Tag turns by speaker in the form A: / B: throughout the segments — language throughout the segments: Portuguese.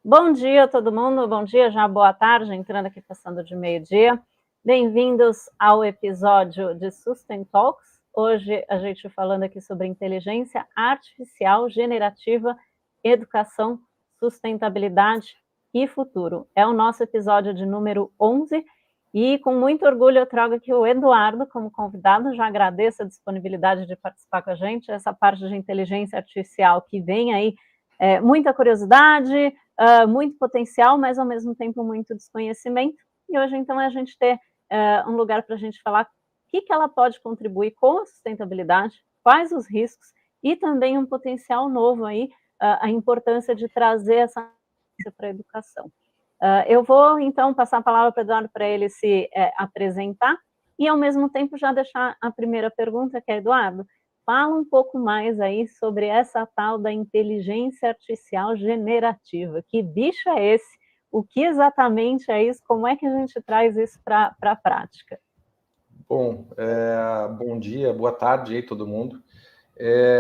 A: Bom dia a todo mundo, bom dia, já boa tarde, entrando aqui passando de meio-dia. Bem-vindos ao episódio de Sustain Talks. Hoje a gente falando aqui sobre inteligência artificial generativa, educação, sustentabilidade e futuro. É o nosso episódio de número 11 e com muito orgulho eu trago aqui o Eduardo como convidado. Já agradeço a disponibilidade de participar com a gente, essa parte de inteligência artificial que vem aí, muita curiosidade, muito potencial, mas ao mesmo tempo muito desconhecimento. E hoje, então, é a gente ter um lugar para a gente falar o que ela pode contribuir com a sustentabilidade, quais os riscos e também um potencial novo aí, a importância de trazer essa para a educação. Eu vou, então, passar a palavra para o Eduardo para ele se apresentar e, ao mesmo tempo, já deixar a primeira pergunta, que é, Eduardo, fala um pouco mais aí sobre essa tal da inteligência artificial generativa. Que bicho é esse? O que exatamente é isso? Como é que a gente traz isso para a prática?
B: Bom, bom dia, boa tarde aí todo mundo.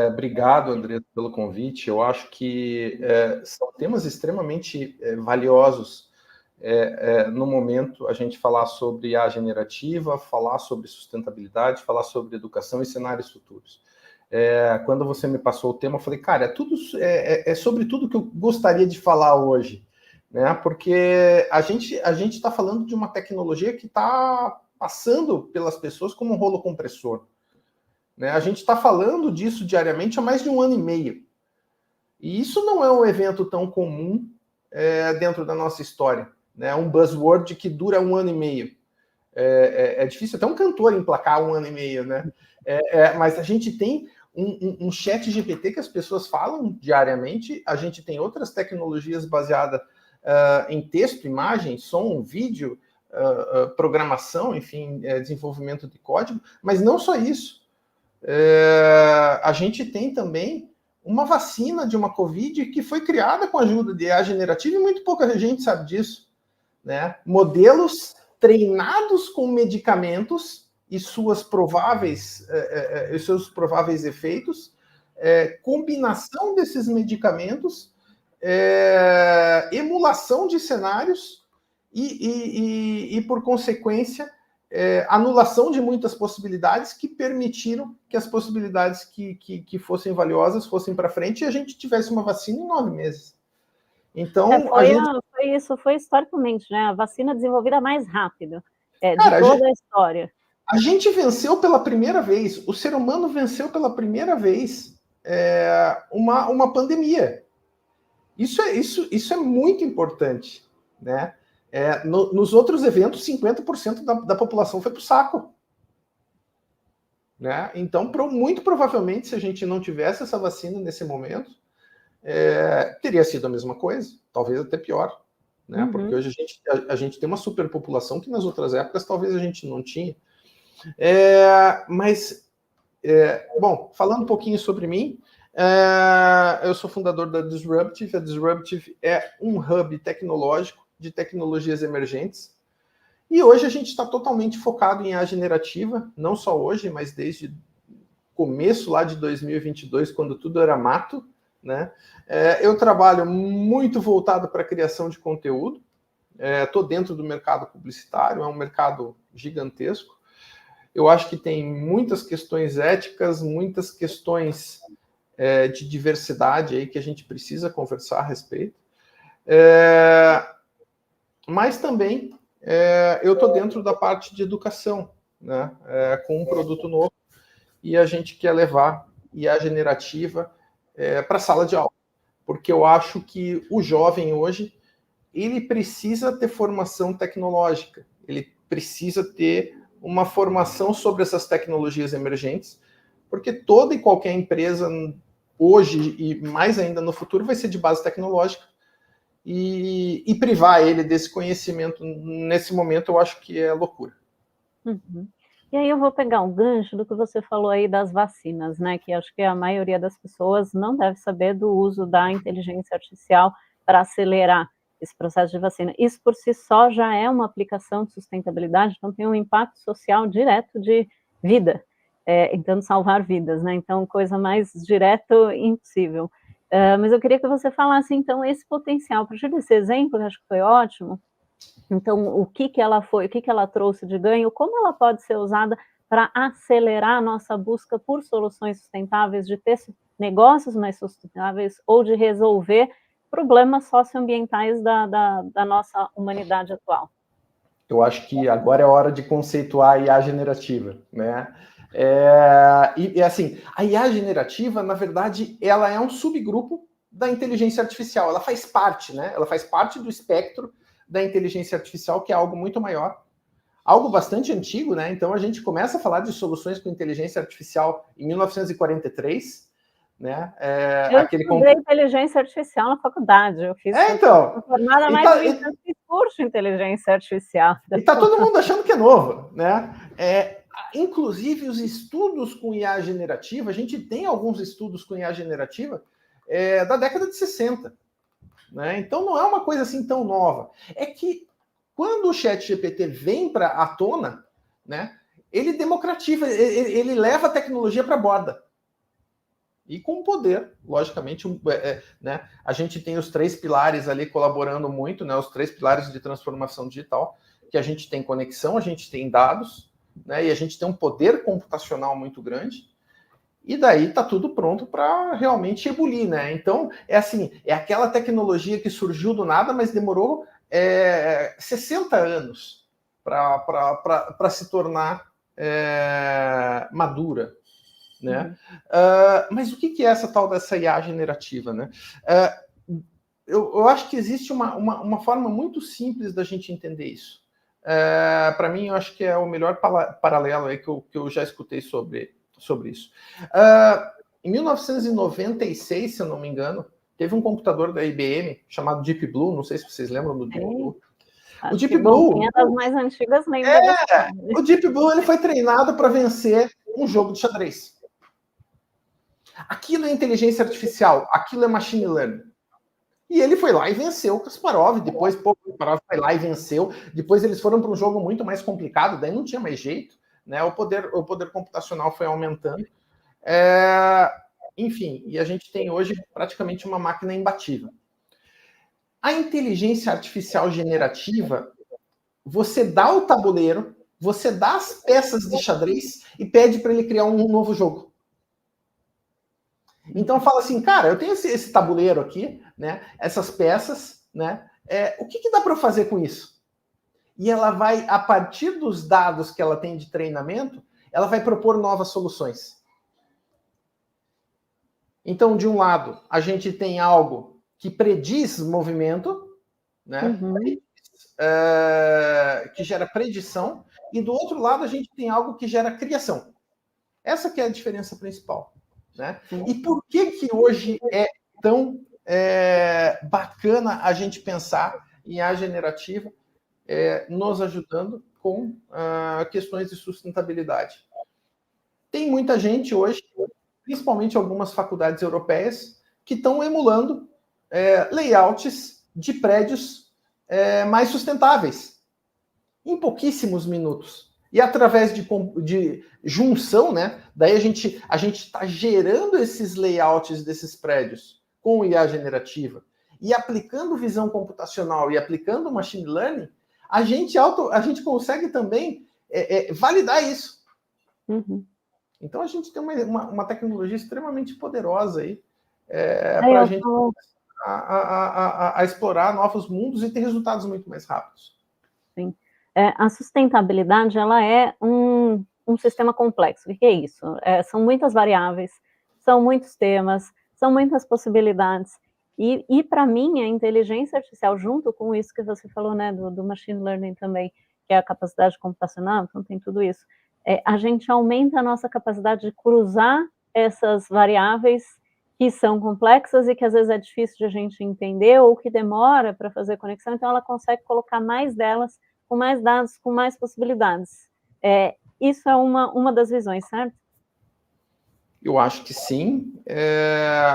B: Obrigado, Andressa, pelo convite. Eu acho que são temas extremamente valiosos no momento a gente falar sobre IA generativa, falar sobre sustentabilidade, falar sobre educação e cenários futuros. Quando você me passou o tema, eu falei, cara, é sobre tudo que eu gostaria de falar hoje, né? Porque a gente está falando de uma tecnologia que está passando pelas pessoas como um rolo compressor. Né? A gente está falando disso diariamente há mais de 1 ano e meio. E isso não é um evento tão comum dentro da nossa história. Né? Um buzzword que dura 1 ano e meio. É difícil até um cantor emplacar 1 ano e meio, né? Mas a gente tem um chat GPT que as pessoas falam diariamente, a gente tem outras tecnologias baseadas em texto, imagem, som, vídeo, programação, enfim, desenvolvimento de código, mas não só isso. A gente tem também uma vacina de uma Covid que foi criada com a ajuda de IA generativa e muito pouca gente sabe disso. Né? Modelos treinados com medicamentos e seus prováveis efeitos, combinação desses medicamentos, emulação de cenários e por consequência, anulação de muitas possibilidades que permitiram que as possibilidades que fossem valiosas fossem para frente e a gente tivesse uma vacina em 9 meses. Então,
A: foi historicamente, né? A vacina desenvolvida mais rápido de toda a história.
B: A gente venceu pela primeira vez, o ser humano venceu pela primeira vez uma pandemia. Isso é muito importante, né? Nos outros eventos, 50% da população foi para o saco. Né? Então, muito provavelmente, se a gente não tivesse essa vacina nesse momento, teria sido a mesma coisa, talvez até pior. Né? Porque hoje a gente tem uma superpopulação que nas outras épocas talvez a gente não tinha. Bom, falando um pouquinho sobre mim, eu sou fundador da Disruptive. A Disruptive é um hub tecnológico de tecnologias emergentes. E hoje a gente está totalmente focado em IA generativa, não só hoje, mas desde o começo lá de 2022, quando tudo era mato. Né? Eu trabalho muito voltado para a criação de conteúdo. Estou dentro do mercado publicitário, é um mercado gigantesco. Eu acho que tem muitas questões éticas, muitas questões de diversidade aí que a gente precisa conversar a respeito. Mas também eu estou dentro da parte de educação, né? Com um produto novo, e a gente quer levar IA generativa para a sala de aula, porque eu acho que o jovem hoje ele precisa ter formação tecnológica, ele precisa ter uma formação sobre essas tecnologias emergentes, porque toda e qualquer empresa hoje e mais ainda no futuro vai ser de base tecnológica, e privar ele desse conhecimento nesse momento eu acho que é loucura.
A: E aí eu vou pegar um gancho do que você falou aí das vacinas, né? Que acho que a maioria das pessoas não deve saber do uso da inteligência artificial para acelerar esse processo de vacina. Isso por si só já é uma aplicação de sustentabilidade, então tem um impacto social direto de vida, então salvar vidas, né? Então coisa mais direto impossível. Mas eu queria que você falasse, então, esse potencial. A partir desse exemplo, que acho que foi ótimo, então, o que ela trouxe de ganho, como ela pode ser usada para acelerar a nossa busca por soluções sustentáveis, de ter negócios mais sustentáveis ou de resolver problemas socioambientais da nossa humanidade atual.
B: Eu acho que agora é hora de conceituar a IA generativa, né? Assim, a IA generativa, na verdade, ela é um subgrupo da inteligência artificial. Ela faz parte, né? Ela faz parte do espectro da inteligência artificial, que é algo muito maior, algo bastante antigo, né? Então a gente começa a falar de soluções com inteligência artificial em 1943, né?
A: Eu estudei inteligência artificial na faculdade, eu
B: então.
A: formada há mais de 20 anos, fiz curso de inteligência artificial.
B: E tá todo mundo achando que é novo, né? Inclusive os estudos com IA generativa, a gente tem alguns estudos com IA generativa da década de 60, né? Então não é uma coisa assim tão nova. É que quando o ChatGPT vem para a tona, né, ele democratiza, ele leva a tecnologia para a borda. E com poder, logicamente, né, a gente tem os 3 pilares ali colaborando muito, né, os 3 pilares de transformação digital, que a gente tem conexão, a gente tem dados, né, e a gente tem um poder computacional muito grande, e daí está tudo pronto para realmente ebulir, né? Então, assim, é aquela tecnologia que surgiu do nada, mas demorou 60 anos para se tornar madura, né? Mas o que é essa tal dessa IA generativa, né? Eu acho que existe uma forma muito simples da gente entender isso. Para mim, eu acho que é o melhor paralelo aí que eu já escutei sobre isso. Em 1996, se eu não me engano, teve um computador da IBM chamado Deep Blue, não sei se vocês lembram do Deep Blue.
A: O Deep Blue, quem é das mais antigas lembra.
B: O Deep Blue ele foi treinado para vencer um jogo de xadrez. Aquilo é inteligência artificial, aquilo é machine learning. E ele foi lá e venceu o Kasparov, depois o Kasparov foi lá e venceu, depois eles foram para um jogo muito mais complicado, daí não tinha mais jeito, né? O poder computacional foi aumentando. Enfim, e a gente tem hoje praticamente uma máquina imbatível. A inteligência artificial generativa, você dá o tabuleiro, você dá as peças de xadrez e pede para ele criar um novo jogo. Então fala assim, cara, eu tenho esse tabuleiro aqui, né? Essas peças, né? O que dá para fazer com isso? E ela vai, a partir dos dados que ela tem de treinamento, ela vai propor novas soluções. Então, de um lado, a gente tem algo que prediz movimento, né? Que gera predição, e do outro lado a gente tem algo que gera criação. Essa que é a diferença principal. Né? E por que hoje é tão bacana a gente pensar em IA generativa nos ajudando com questões de sustentabilidade? Tem muita gente hoje, principalmente algumas faculdades europeias, que estão emulando layouts de prédios mais sustentáveis em pouquíssimos minutos. E através de junção, né? Daí a gente está gerando esses layouts desses prédios com IA generativa e aplicando visão computacional e aplicando machine learning, a gente consegue também validar isso. Então a gente tem uma tecnologia extremamente poderosa aí para a gente a explorar novos mundos e ter resultados muito mais rápidos.
A: Sim. A sustentabilidade, ela é um sistema complexo. O que é isso? São muitas variáveis, são muitos temas, são muitas possibilidades. E para mim, a inteligência artificial, junto com isso que você falou, né, do machine learning também, que é a capacidade computacional, então tem tudo isso, a gente aumenta a nossa capacidade de cruzar essas variáveis que são complexas e que às vezes é difícil de a gente entender ou que demora para fazer conexão, então ela consegue colocar mais delas com mais dados, com mais possibilidades. Isso é uma das visões, certo?
B: Eu acho que sim.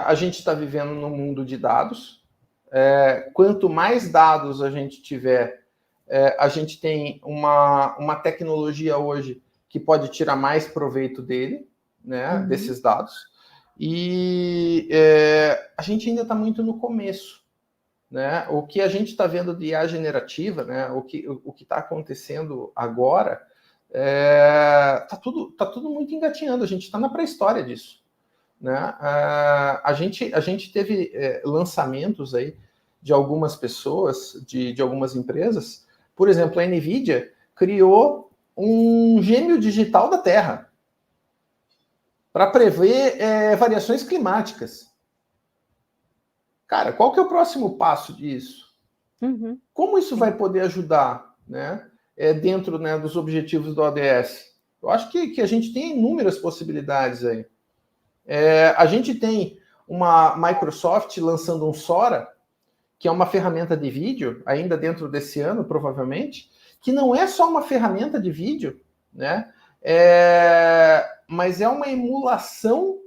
B: A gente está vivendo num mundo de dados. Quanto mais dados a gente tiver, a gente tem uma tecnologia hoje que pode tirar mais proveito dele, né, desses dados. E a gente ainda está muito no começo, né? O que a gente está vendo de IA generativa, né? O que está acontecendo agora, tá tudo muito engatinhando. A gente está na pré-história disso, né? A gente teve lançamentos aí de algumas pessoas, de algumas empresas. Por exemplo, a NVIDIA criou um gêmeo digital da Terra para prever variações climáticas. Cara, qual que é o próximo passo disso?
A: Uhum.
B: Como isso vai poder ajudar, né, dentro, né, dos objetivos do ODS? Eu acho que a gente tem inúmeras possibilidades aí. A gente tem uma Microsoft lançando um Sora, que é uma ferramenta de vídeo, ainda dentro desse ano, provavelmente, que não é só uma ferramenta de vídeo, né? Mas é uma emulação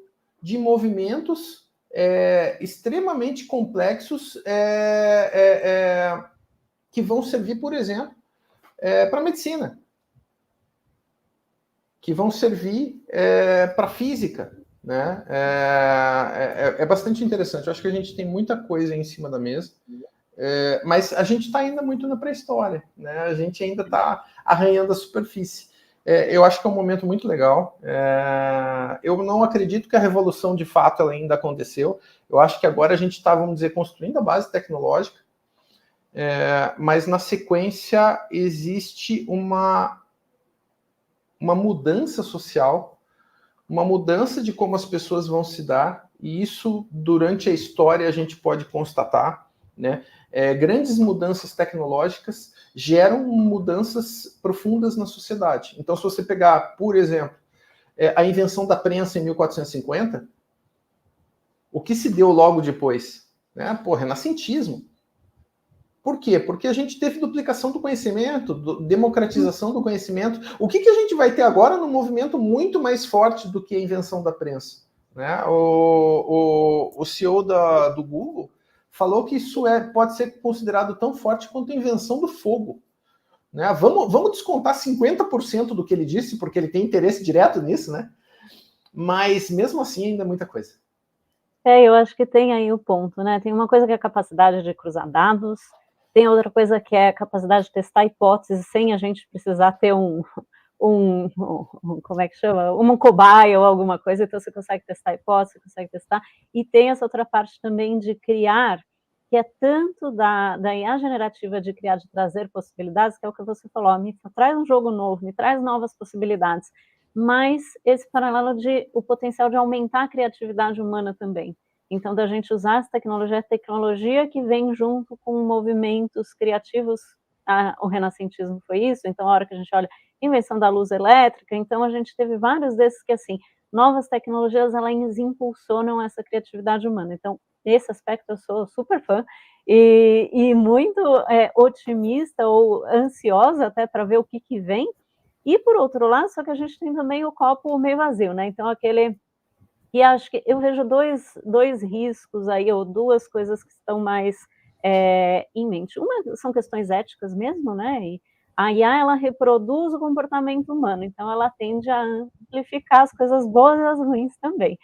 B: de movimentos extremamente complexos que vão servir, por exemplo, para medicina, que vão servir para física, né? É bastante interessante. Eu acho que a gente tem muita coisa em cima da mesa, mas a gente está ainda muito na pré-história, né? A gente ainda está arranhando a superfície. Eu acho que é um momento muito legal. Eu não acredito que a revolução, de fato, ela ainda aconteceu. Eu acho que agora a gente está, vamos dizer, construindo a base tecnológica, mas na sequência existe uma mudança social, uma mudança de como as pessoas vão se dar, e isso, durante a história, a gente pode constatar, né? Grandes mudanças tecnológicas geram mudanças profundas na sociedade. Então, se você pegar, por exemplo, a invenção da prensa em 1450, o que se deu logo depois? Né? Renascentismo. Por quê? Porque a gente teve duplicação do conhecimento, democratização do conhecimento. O que a gente vai ter agora num movimento muito mais forte do que a invenção da prensa? Né? O CEO do Google falou que isso pode ser considerado tão forte quanto a invenção do fogo. Né? Vamos descontar 50% do que ele disse, porque ele tem interesse direto nisso, né? Mas mesmo assim ainda é muita coisa.
A: Eu acho que tem aí o ponto, né? Tem uma coisa que é a capacidade de cruzar dados, tem outra coisa que é a capacidade de testar hipóteses sem a gente precisar ter como é que chama? Uma cobaia ou alguma coisa, então você consegue testar hipótese, você consegue testar, e tem essa outra parte também de criar, que é tanto da IA generativa de criar, de trazer possibilidades, que é o que você falou, me traz um jogo novo, me traz novas possibilidades, mas esse paralelo de o potencial de aumentar a criatividade humana também. Então, da gente usar essa tecnologia, a tecnologia que vem junto com movimentos criativos, o renascentismo foi isso, então a hora que a gente olha invenção da luz elétrica, então a gente teve vários desses que, assim, novas tecnologias, elas impulsionam essa criatividade humana. Então, nesse aspecto eu sou super fã e muito otimista ou ansiosa até para ver o que vem. E, por outro lado, só que a gente tem também o copo meio vazio, né? Então, e acho que eu vejo dois riscos aí, ou duas coisas que estão mais em mente. Uma são questões éticas mesmo, né? E a IA, ela reproduz o comportamento humano, então ela tende a amplificar as coisas boas e as ruins também.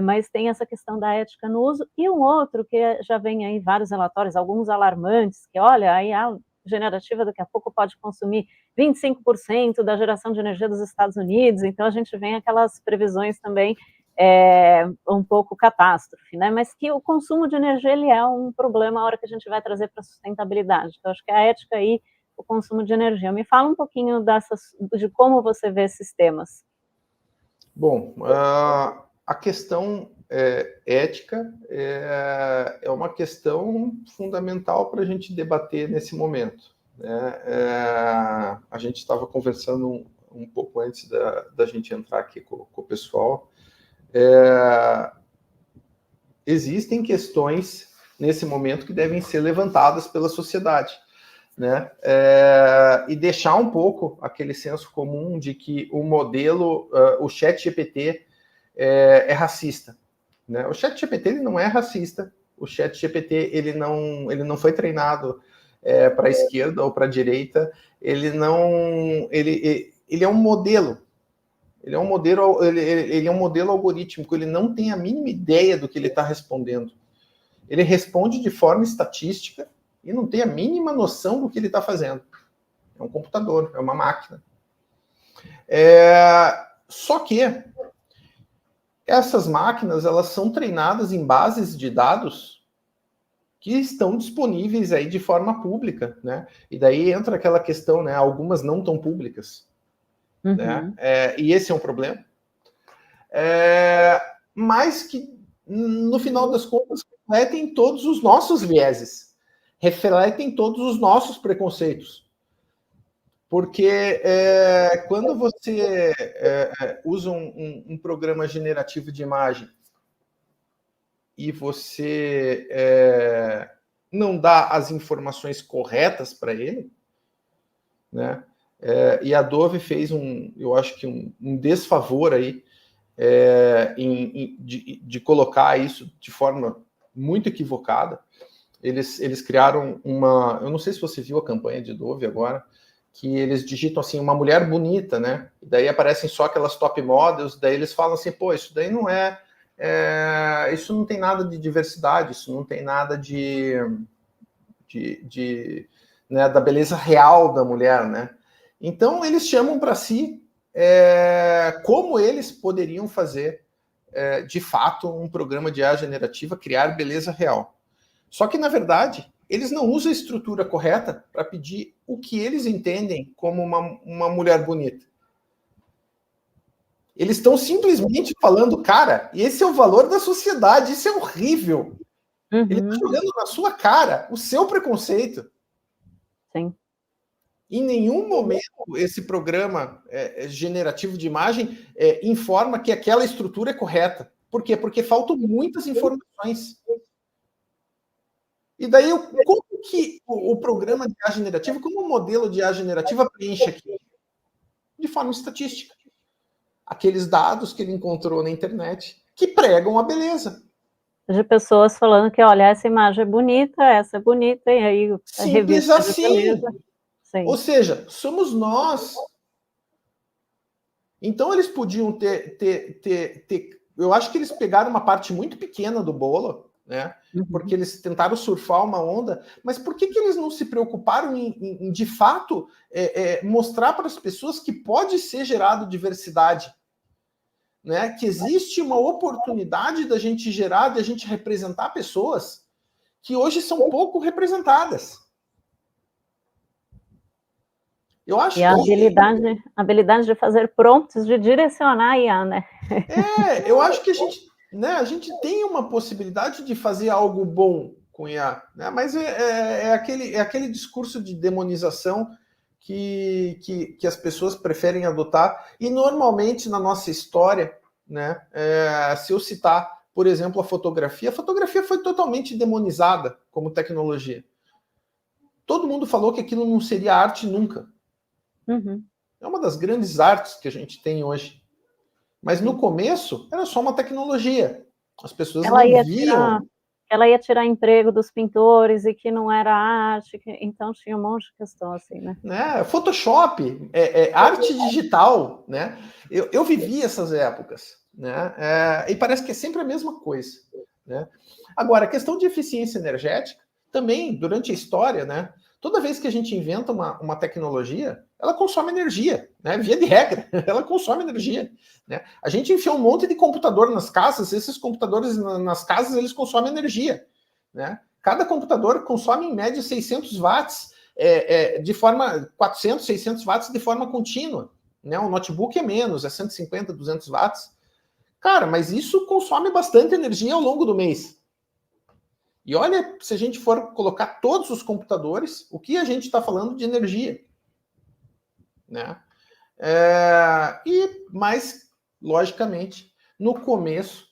A: Mas tem essa questão da ética no uso, e um outro que já vem aí vários relatórios, alguns alarmantes, que olha, a IA generativa daqui a pouco pode consumir 25% da geração de energia dos Estados Unidos, então a gente vem aquelas previsões também um pouco catástrofe, né? Mas que o consumo de energia ele é um problema a hora que a gente vai trazer para a sustentabilidade. Então, acho que a ética aí, o consumo de energia. Me fala um pouquinho de como você vê esses temas.
B: Bom, a questão ética é uma questão fundamental para a gente debater nesse momento. Né? A gente estava conversando um pouco antes da gente entrar aqui com o pessoal. Existem questões nesse momento que devem ser levantadas pela sociedade, né? E deixar um pouco aquele senso comum de que o modelo, o ChatGPT é racista, né? O ChatGPT ele não é racista, o ChatGPT ele não foi treinado para a esquerda ou para a direita, ele é um modelo. Ele é um modelo, ele é um modelo algorítmico, ele não tem a mínima ideia do que ele está respondendo. Ele responde de forma estatística e não tem a mínima noção do que ele está fazendo. É um computador, é uma máquina. Só que essas máquinas, elas são treinadas em bases de dados que estão disponíveis aí de forma pública, né? E daí entra aquela questão, né? Algumas não tão públicas, né? E esse é um problema. Mas que, no final das contas, refletem todos os nossos vieses, refletem todos os nossos preconceitos. Porque quando você usa um programa generativo de imagem e você não dá as informações corretas para ele, né? E a Adobe fez eu acho que um desfavor aí de colocar isso de forma muito equivocada. Eles criaram eu não sei se você viu a campanha de Adobe agora, que eles digitam assim, uma mulher bonita, né? E daí aparecem só aquelas top models, daí eles falam assim, pô, isso daí não isso não tem nada de diversidade, isso não tem nada né, da beleza real da mulher, né? Então eles chamam para si como eles poderiam fazer de fato um programa de IA generativa criar beleza real. Só que, na verdade, eles não usam a estrutura correta para pedir o que eles entendem como uma mulher bonita. Eles estão simplesmente falando, cara, esse é o valor da sociedade, isso é horrível. Ele está jogando na sua cara o seu preconceito.
A: Sim.
B: Em nenhum momento esse programa generativo de imagem informa que aquela estrutura é correta. Por quê? Porque faltam muitas informações. E daí, como que o programa de IA generativa, como o modelo de IA generativa preenche aqui? De forma estatística. Aqueles dados que ele encontrou na internet que pregam a beleza.
A: De pessoas falando que, olha, essa imagem é bonita, essa é bonita, e aí a revista
B: assim.
A: de beleza. Sim.
B: Ou seja, somos nós. Então eles podiam ter. Eu acho que eles pegaram uma parte muito pequena do bolo, né? Porque eles tentaram surfar uma onda, mas por que eles não se preocuparam em de fato, mostrar para as pessoas que pode ser gerado diversidade? Né? Que existe uma oportunidade da gente gerar, da gente representar pessoas que hoje são pouco representadas. Eu acho
A: e a habilidade de fazer prompts, de direcionar a IA, né?
B: Eu acho que a gente tem uma possibilidade de fazer algo bom com IA, né? Mas aquele discurso de demonização que as pessoas preferem adotar, e normalmente na nossa história, né? Se eu citar, por exemplo, a fotografia foi totalmente demonizada como tecnologia. Todo mundo falou que aquilo não seria arte nunca. É uma das grandes artes que a gente tem hoje. Mas no começo era só uma tecnologia. As pessoas não viam.
A: Ela ia tirar emprego dos pintores e que não era arte, então tinha um monte de questão assim, né?
B: Photoshop, arte digital, né? Eu vivi essas épocas, né? E parece que é sempre a mesma coisa, né? Agora, a questão de eficiência energética, também, durante a história, né? Toda vez que a gente inventa uma tecnologia, ela consome energia, né? Via de regra, ela consome energia, né? A gente enfiou um monte de computador nas casas, esses computadores nas casas, eles consomem energia, né? Cada computador consome, em média, 600 watts, de forma 400, 600 watts de forma contínua, né? O notebook é menos, é 150, 200 watts. Cara, mas isso consome bastante energia ao longo do mês. E olha, se a gente for colocar todos os computadores, o que a gente está falando de energia, né? Mas, logicamente, no começo,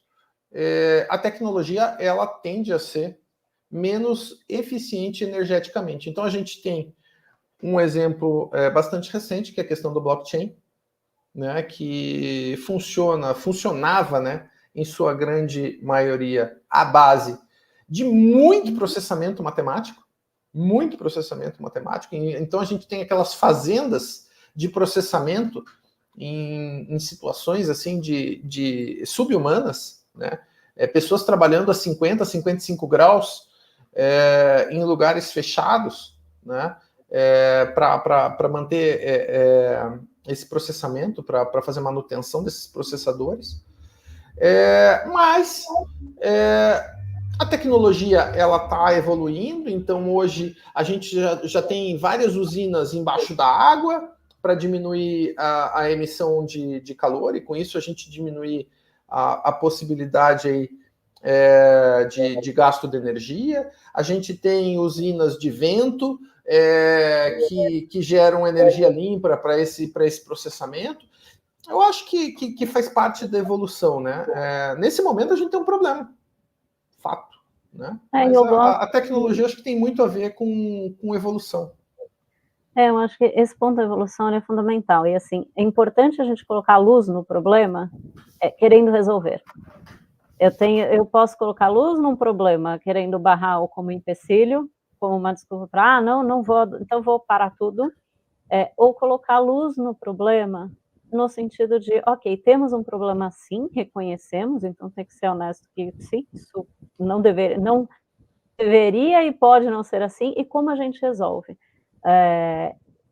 B: a tecnologia ela tende a ser menos eficiente energeticamente. Então, a gente tem um exemplo bastante recente, que é a questão do blockchain, né? Que funcionava, né? Em sua grande maioria, à base de muito processamento matemático, então a gente tem aquelas fazendas de processamento em situações assim de sub-humanas, né? Pessoas trabalhando a 50, 55 graus em lugares fechados, né? Para manter esse processamento, para fazer manutenção desses processadores. Mas a tecnologia ela está evoluindo, então hoje a gente já tem várias usinas embaixo da água para diminuir a emissão de calor, e com isso a gente diminui a possibilidade aí, de gasto de energia. A gente tem usinas de vento que geram energia limpa para esse processamento. Eu acho que faz parte da evolução, né? Nesse momento a gente tem um problema, fato, né? Mas a tecnologia acho que tem muito a ver com evolução.
A: Eu acho que esse ponto da evolução é fundamental, e assim, é importante a gente colocar luz no problema querendo resolver. Eu posso colocar luz num problema querendo barrar ou como empecilho, como uma desculpa para, não vou, então vou parar tudo, ou colocar luz no problema no sentido de, ok, temos um problema sim, reconhecemos, então tem que ser honesto que sim, isso não deveria e pode não ser assim, e como a gente resolve.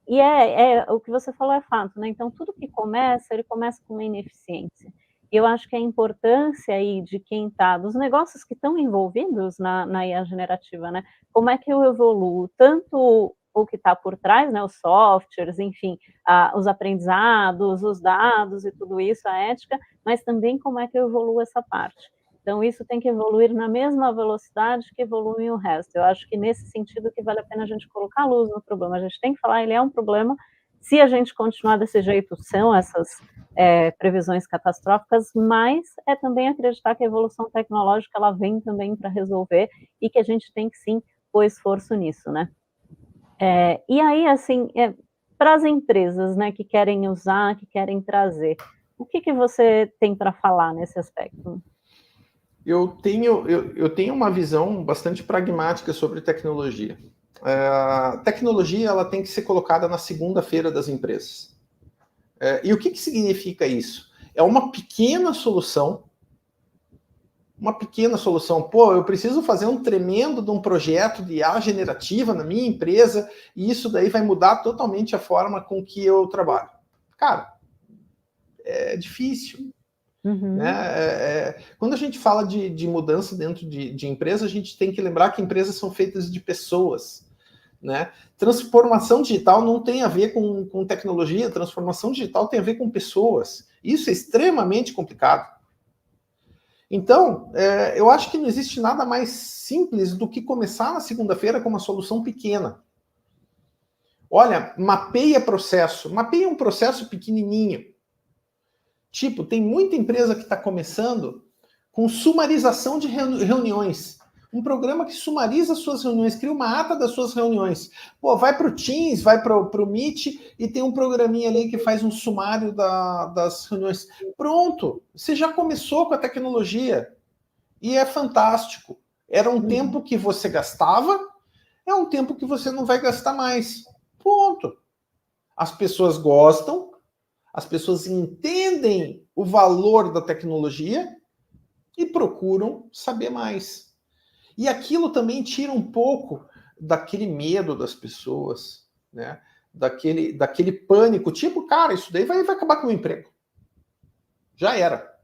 A: E o que você falou é fato, né? Então tudo que ele começa com uma ineficiência. E eu acho que a importância aí de quem está, dos negócios que estão envolvidos na IA generativa, né? Como é que eu evoluo tanto o que está por trás, né? Os softwares, enfim, os aprendizados, os dados e tudo isso, a ética, mas também como é que eu evoluo essa parte. Então, isso tem que evoluir na mesma velocidade que evolui o resto. Eu acho que nesse sentido que vale a pena a gente colocar a luz no problema. A gente tem que falar, ele é um problema. Se a gente continuar desse jeito, são essas previsões catastróficas, mas é também acreditar que a evolução tecnológica ela vem também para resolver e que a gente tem que sim pôr esforço nisso, né? E aí, assim, para as empresas, né, que querem usar, que querem trazer, o que você tem para falar nesse aspecto?
B: Eu tenho uma visão bastante pragmática sobre tecnologia. A tecnologia ela tem que ser colocada na segunda-feira das empresas. E o que significa isso? É uma pequena solução. Pô, eu preciso fazer um tremendo de um projeto de IA generativa na minha empresa e isso daí vai mudar totalmente a forma com que eu trabalho. Cara, é difícil.
A: Uhum.
B: Né? Quando a gente fala de mudança dentro de empresa, a gente tem que lembrar que empresas são feitas de pessoas. Né? Transformação digital não tem a ver com tecnologia, transformação digital tem a ver com pessoas. Isso é extremamente complicado. Então, eu acho que não existe nada mais simples do que começar na segunda-feira com uma solução pequena. Olha, mapeia um processo pequenininho. Tipo, tem muita empresa que está começando com sumarização de reuniões. Um programa que sumariza suas reuniões, cria uma ata das suas reuniões. Pô, vai para o Teams, vai para o Meet e tem um programinha ali que faz um sumário das reuniões. Pronto, você já começou com a tecnologia. E é fantástico. Era um tempo que você gastava, é um tempo que você não vai gastar mais. Ponto. As pessoas gostam, as pessoas entendem o valor da tecnologia e procuram saber mais. E aquilo também tira um pouco daquele medo das pessoas, né? Daquele pânico, tipo, cara, isso daí vai acabar com o meu emprego. Já era.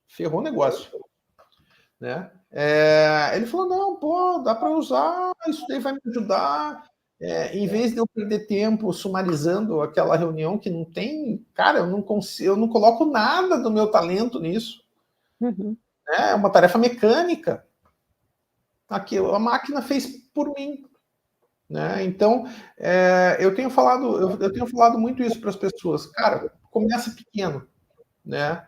B: Ferrou o negócio. Né? Ele falou, não, pô, dá para usar, isso daí vai me ajudar. Em vez de eu perder tempo sumarizando aquela reunião que não tem, cara, eu não coloco nada do meu talento nisso.
A: Uhum.
B: É uma tarefa mecânica. Aquilo, a máquina fez por mim. Né? Então, eu tenho falado muito isso para as pessoas. Cara, começa pequeno. Né?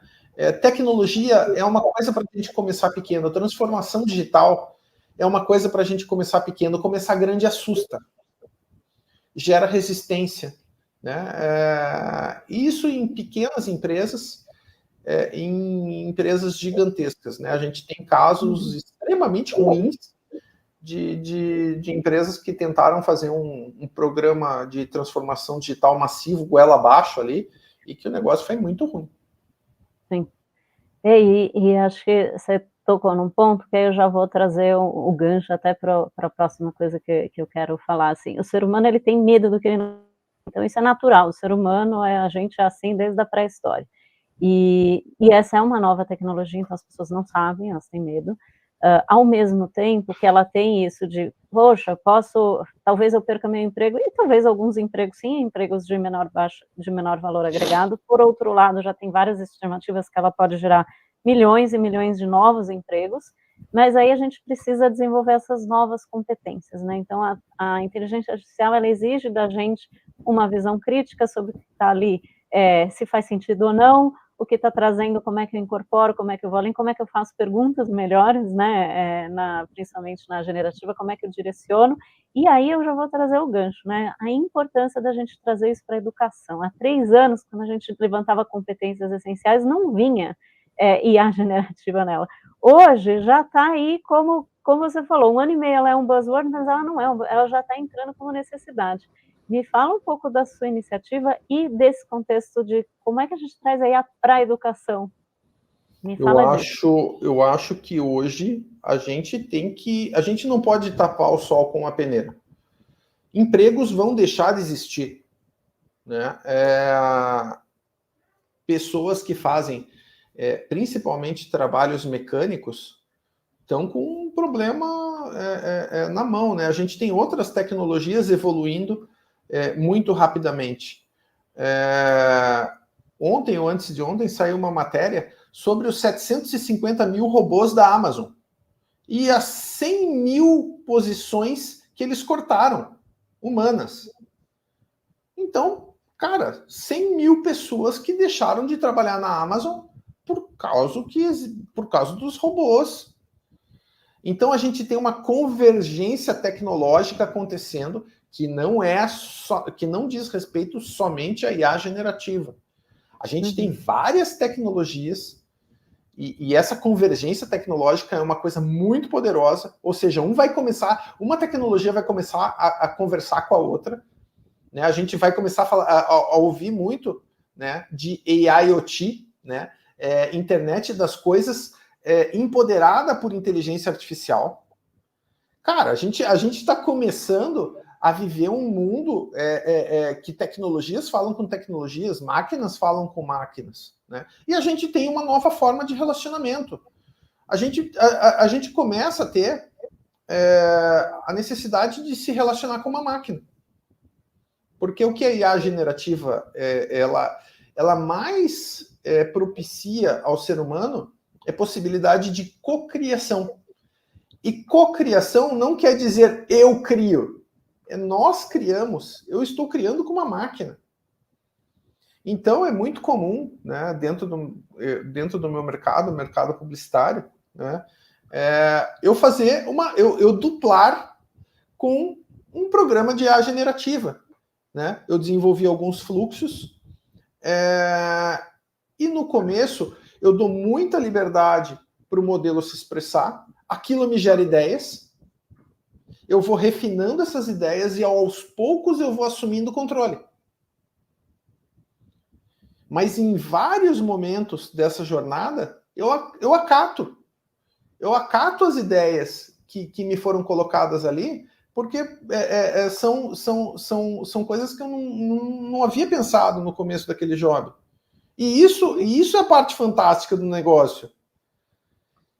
B: Tecnologia é uma coisa para a gente começar pequeno. Transformação digital é uma coisa para a gente começar pequeno. Começar grande assusta. Gera resistência. Né? Isso em pequenas empresas, em empresas gigantescas. Né? A gente tem casos extremamente ruins de empresas que tentaram fazer um programa de transformação digital massivo, goela abaixo ali, e que o negócio foi muito ruim.
A: Sim. E acho que você tocou num ponto que aí eu já vou trazer o gancho até para a próxima coisa que eu quero falar, assim. O ser humano, ele tem medo do que ele não... Então isso é natural, o ser humano, a gente é assim desde a pré-história. E essa é uma nova tecnologia, então as pessoas não sabem, elas têm medo. Ao mesmo tempo que ela tem isso de, poxa, talvez eu perca meu emprego, e talvez alguns empregos, sim, empregos de menor valor agregado. Por outro lado, já tem várias estimativas que ela pode gerar milhões e milhões de novos empregos, mas aí a gente precisa desenvolver essas novas competências, né? Então, a inteligência artificial, ela exige da gente uma visão crítica sobre o que está ali, se faz sentido ou não, o que está trazendo, como é que eu incorporo, como é que eu vou além, como é que eu faço perguntas melhores, né, principalmente na generativa, como é que eu direciono, e aí eu já vou trazer o gancho, né, a importância da gente trazer isso para a educação. Há 3 anos, quando a gente levantava competências essenciais, não vinha IA generativa nela. Hoje já está aí, como você falou, 1 ano e meio ela é um buzzword, mas ela não é, ela já está entrando como necessidade. Me fala um pouco da sua iniciativa e desse contexto de como é que a gente traz aí para a educação. Me fala disso.
B: Eu acho que hoje a gente não pode tapar o sol com a peneira. Empregos vão deixar de existir, né? Pessoas que fazem principalmente trabalhos mecânicos estão com um problema na mão, né? A gente tem outras tecnologias evoluindo muito rapidamente. Ontem ou antes de ontem saiu uma matéria sobre os 750 mil robôs da Amazon e as 100 mil posições que eles cortaram, humanas. Então, cara, 100 mil pessoas que deixaram de trabalhar na Amazon por causa dos robôs. Então a gente tem uma convergência tecnológica acontecendo que que não diz respeito somente à IA generativa. A gente tem várias tecnologias e essa convergência tecnológica é uma coisa muito poderosa, ou seja, uma tecnologia vai começar a conversar com a outra, né? A gente vai começar a ouvir muito, né, de AIoT, né, internet das coisas, empoderada por inteligência artificial. Cara, a gente está começando a viver um mundo que tecnologias falam com tecnologias, máquinas falam com máquinas, né? E a gente tem uma nova forma de relacionamento. A gente começa a ter a necessidade de se relacionar com uma máquina. Porque o que a IA generativa ela mais propicia ao ser humano é possibilidade de cocriação. E cocriação não quer dizer eu crio. Nós criamos. Eu estou criando com uma máquina. Então é muito comum, né, dentro do meu mercado publicitário, né, eu duplar com um programa de IA generativa. Né? Eu desenvolvi alguns fluxos e no começo eu dou muita liberdade para o modelo se expressar, aquilo me gera ideias, eu vou refinando essas ideias e aos poucos eu vou assumindo o controle. Mas em vários momentos dessa jornada, eu acato as ideias que me foram colocadas ali, porque são coisas que eu não havia pensado no começo daquele job. E isso é a parte fantástica do negócio.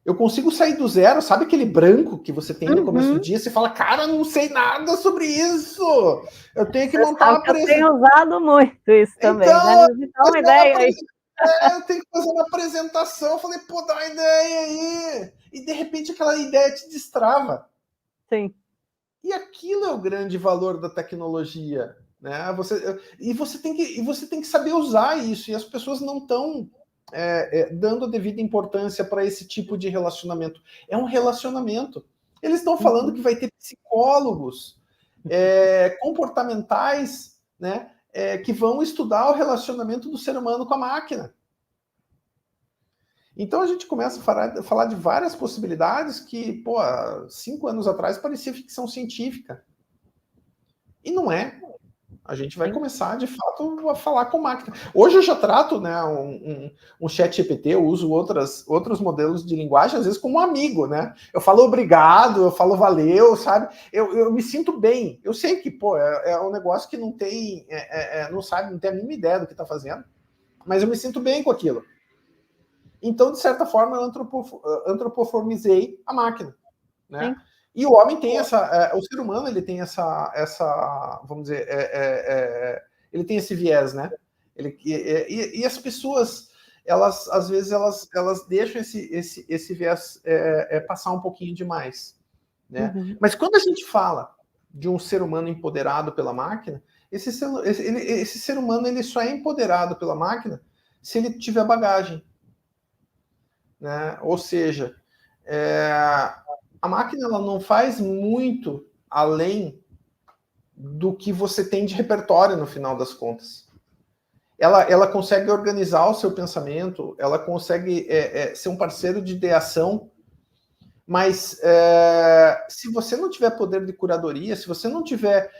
B: Eu consigo sair do zero, sabe aquele branco que você tem no começo do dia? Você fala, cara, não sei nada sobre isso. Eu tenho que montar uma
A: apresentação. Eu tenho usado muito isso também.
B: Então,
A: né? Dá uma ideia aí.
B: Eu tenho que fazer uma apresentação. Eu falei, pô, dá uma ideia aí. E de repente aquela ideia te destrava.
A: Sim.
B: E aquilo é o grande valor da tecnologia, né? Você tem que saber usar isso, e as pessoas não estão dando a devida importância para esse tipo de relacionamento. É um relacionamento. Eles estão falando que vai ter psicólogos comportamentais, né, que vão estudar o relacionamento do ser humano com a máquina. Então a gente começa a falar de várias possibilidades que, pô, 5 anos atrás parecia ficção científica. E não é. A gente vai começar, de fato, a falar com máquina. Hoje eu já trato, né, um chat GPT, eu uso outros modelos de linguagem, às vezes como um amigo, né? Eu falo obrigado, eu falo valeu, sabe? Eu me sinto bem. Eu sei que, pô, é um negócio que não tem, não sabe, não tem a mínima ideia do que está fazendo, mas eu me sinto bem com aquilo. Então, de certa forma, eu antropoformizei a máquina, né? Sim. E o homem tem o ser humano, ele tem essa vamos dizer, ele tem esse viés, né? E as pessoas, elas, às vezes, elas deixam esse viés passar um pouquinho demais, né? Uhum. Mas quando a gente fala de um ser humano empoderado pela máquina, esse ser humano, ele só é empoderado pela máquina se ele tiver bagagem, né? Ou seja, a máquina, ela não faz muito além do que você tem de repertório no final das contas. Ela consegue organizar o seu pensamento, ela consegue ser um parceiro de ideação, mas se você não tiver poder de curadoria, se você não tiver,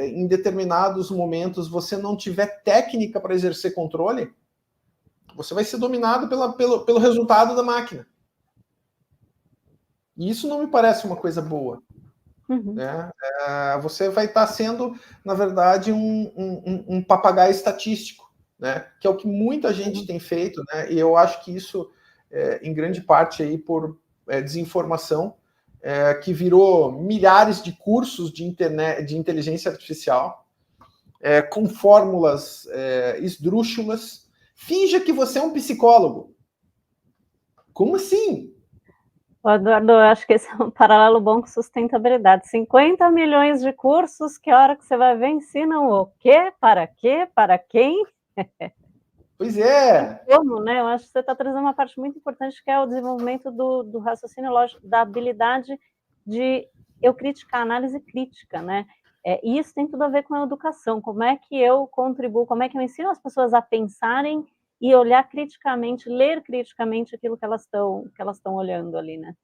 B: em determinados momentos, você não tiver técnica para exercer controle, você vai ser dominado pelo resultado da máquina. E isso não me parece uma coisa boa. Uhum. Né? Você vai estar sendo, na verdade, um papagaio estatístico, né? Que é o que muita gente tem feito, né? E eu acho que isso, em grande parte, aí, por desinformação, que virou milhares de cursos de inteligência artificial, com fórmulas esdrúxulas. Finja que você é um psicólogo. Como assim?
A: Eduardo, eu acho que esse é um paralelo bom com sustentabilidade. 50 milhões de cursos, que hora que você vai ver, ensinam o quê, para quem?
B: Pois é.
A: Como, né? Eu acho que você está trazendo uma parte muito importante, que é o desenvolvimento do raciocínio lógico, da habilidade de eu criticar, análise crítica, né? E isso tem tudo a ver com a educação. Como é que eu contribuo, como é que eu ensino as pessoas a pensarem e olhar criticamente, ler criticamente aquilo que elas estão olhando ali, né?